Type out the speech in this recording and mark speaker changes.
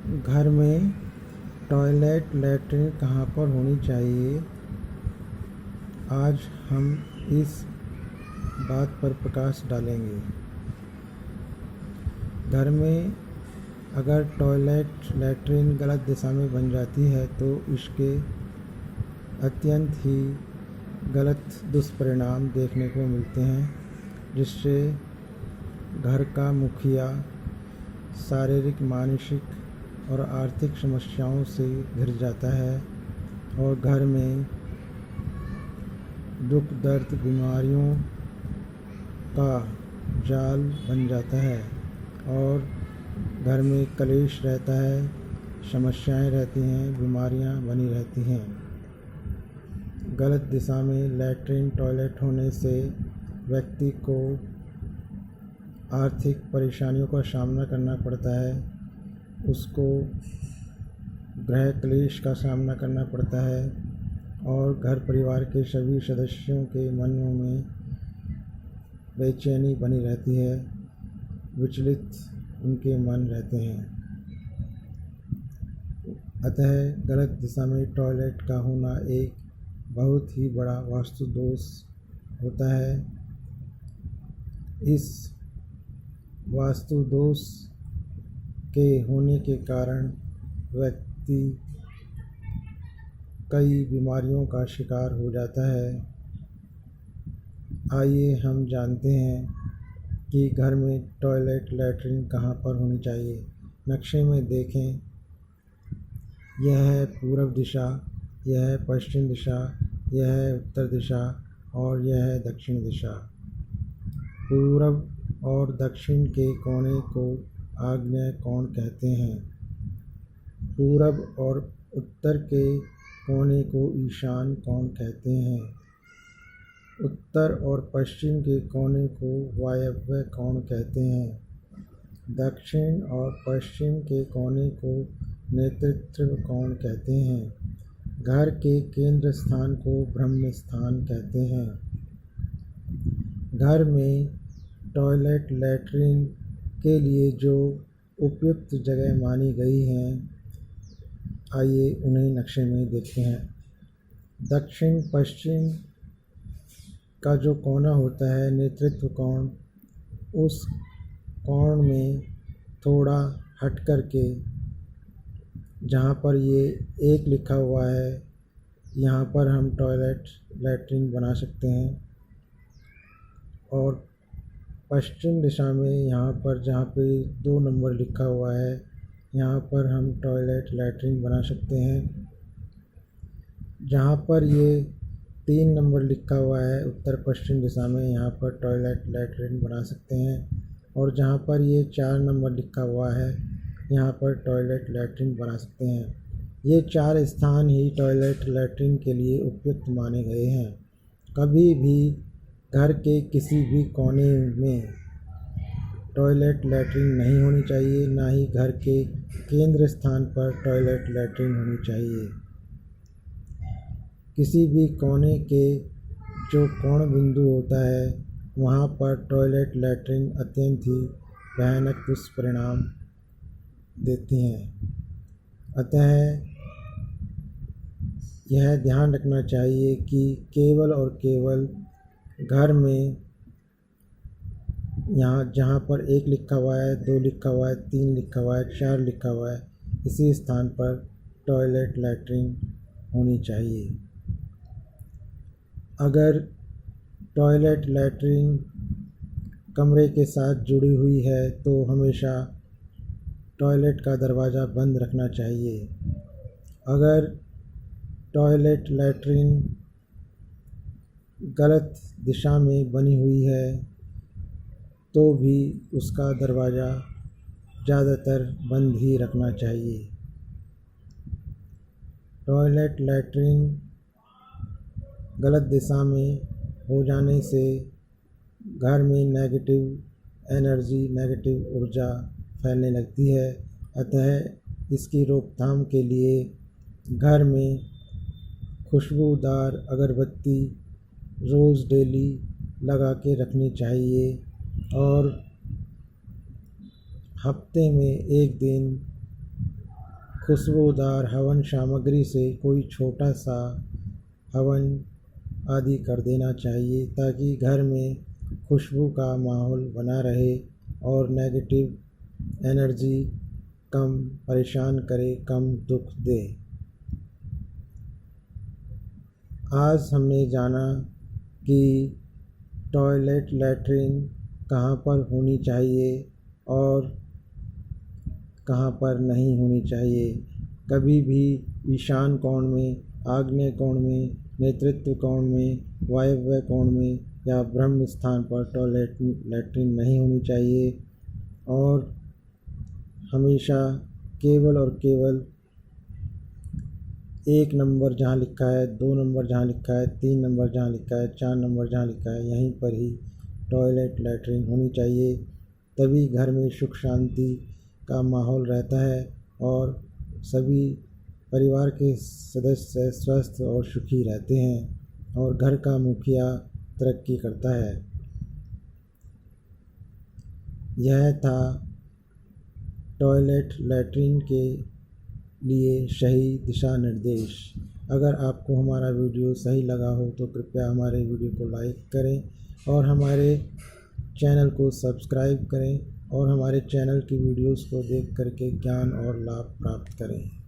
Speaker 1: घर में toilet latrine कहाँ पर होनी चाहिए, आज हम इस बात पर प्रकाश डालेंगे। घर में अगर टॉयलेट लैट्रिन गलत दिशा में बन जाती है तो इसके अत्यंत ही गलत दुष्परिणाम देखने को मिलते हैं, जिससे घर का मुखिया शारीरिक, मानसिक और आर्थिक समस्याओं से घिर जाता है और घर में दुख दर्द बीमारियों का जाल बन जाता है और घर में कलेश रहता है, समस्याएं रहती हैं, बीमारियां बनी रहती हैं। गलत दिशा में लैट्रिन टॉयलेट होने से व्यक्ति को आर्थिक परेशानियों का सामना करना पड़ता है, उसको गृह क्लेश का सामना करना पड़ता है और घर परिवार के सभी सदस्यों के मनों में बेचैनी बनी रहती है, विचलित उनके मन रहते हैं। अतः गलत दिशा में टॉयलेट का होना एक बहुत ही बड़ा वास्तु दोष होता है। इस वास्तु दोष के होने के कारण व्यक्ति कई बीमारियों का शिकार हो जाता है। आइए हम जानते हैं कि घर में टॉयलेट लैट्रिन कहाँ पर होनी चाहिए। नक्शे में देखें, यह है पूर्व दिशा, यह है पश्चिम दिशा, यह है उत्तर दिशा और यह है दक्षिण दिशा। पूर्व और दक्षिण के कोने को आग्नेय कोण कहते हैं। पूर्व और उत्तर के कोने को ईशान कोण कहते हैं। उत्तर और पश्चिम के कोने को वायव्य कोण कहते हैं। दक्षिण और पश्चिम के कोने को नेतृत्व कोण कहते हैं। घर के केंद्र स्थान को ब्रह्म स्थान कहते हैं। घर में टॉयलेट लैट्रिन के लिए जो उपयुक्त जगह मानी गई हैं, आइए उन्हें नक्शे में देखते हैं। दक्षिण पश्चिम का जो कोना होता है, नेतृत्व कोण, उस कोण में थोड़ा हट कर के जहाँ पर ये एक लिखा हुआ है, यहाँ पर हम टॉयलेट लैट्रिन बना सकते हैं। और पश्चिम दिशा में यहाँ पर जहाँ पे 2 नंबर लिखा हुआ है, यहाँ पर हम टॉयलेट लैट्रिन बना सकते हैं। जहाँ पर ये 3 नंबर लिखा हुआ है उत्तर पश्चिम दिशा में, यहाँ पर टॉयलेट लैट्रिन बना सकते हैं। और जहाँ पर ये 4 नंबर लिखा हुआ है, यहाँ पर टॉयलेट लैट्रिन बना सकते हैं। ये 4 स्थान ही टॉयलेट लैट्रिन के लिए उपयुक्त माने गए हैं। कभी भी घर के किसी भी कोने में टॉयलेट लैट्रिन नहीं होनी चाहिए, ना ही घर के केंद्र स्थान पर टॉयलेट लैट्रिन होनी चाहिए। किसी भी कोने के जो कोण बिंदु होता है, वहाँ पर टॉयलेट लैट्रिन अत्यंत ही भयानक दुष्परिणाम देती हैं। अतः यह ध्यान रखना चाहिए कि केवल और केवल घर में यहाँ जहाँ पर 1 लिखा हुआ है, 2 लिखा हुआ है, 3 लिखा हुआ है, 4 लिखा हुआ है, इसी स्थान पर टॉयलेट लैट्रिन होनी चाहिए। अगर टॉयलेट लैट्रिन कमरे के साथ जुड़ी हुई है तो हमेशा टॉयलेट का दरवाज़ा बंद रखना चाहिए। अगर टॉयलेट लैट्रिन गलत दिशा में बनी हुई है तो भी उसका दरवाज़ा ज़्यादातर बंद ही रखना चाहिए। टॉयलेट लैट्रिन गलत दिशा में हो जाने से घर में नेगेटिव एनर्जी, नेगेटिव ऊर्जा फैलने लगती है। अतः इसकी रोकथाम के लिए घर में खुशबूदार अगरबत्ती रोज़ डेली लगा के रखनी चाहिए और हफ्ते में 1 दिन खुशबूदार हवन सामग्री से कोई छोटा सा हवन आदि कर देना चाहिए ताकि घर में खुशबू का माहौल बना रहे और नेगेटिव एनर्जी कम परेशान करे, कम दुख दे। आज हमने जाना कि टॉयलेट लैट्रिन कहाँ पर होनी चाहिए और कहाँ पर नहीं होनी चाहिए। कभी भी ईशान कोण में, आग्नेय कोण में, नेतृत्व कोण में, वायव्य कोण में या ब्रह्म स्थान पर टॉयलेट लैट्रिन नहीं होनी चाहिए और हमेशा केवल और केवल 1 नंबर जहाँ लिखा है, 2 नंबर जहाँ लिखा है, 3 नंबर जहाँ लिखा है, 4 नंबर जहाँ लिखा है, यहीं पर ही टॉयलेट लैट्रिन होनी चाहिए। तभी घर में सुख शांति का माहौल रहता है और सभी परिवार के सदस्य स्वस्थ और सुखी रहते हैं और घर का मुखिया तरक्की करता है। यह था टॉयलेट लैट्रिन के लिए सही दिशा निर्देश। अगर आपको हमारा वीडियो सही लगा हो तो कृपया हमारे वीडियो को लाइक करें और हमारे चैनल को सब्सक्राइब करें और हमारे चैनल की वीडियोस को देख करके ज्ञान और लाभ प्राप्त करें।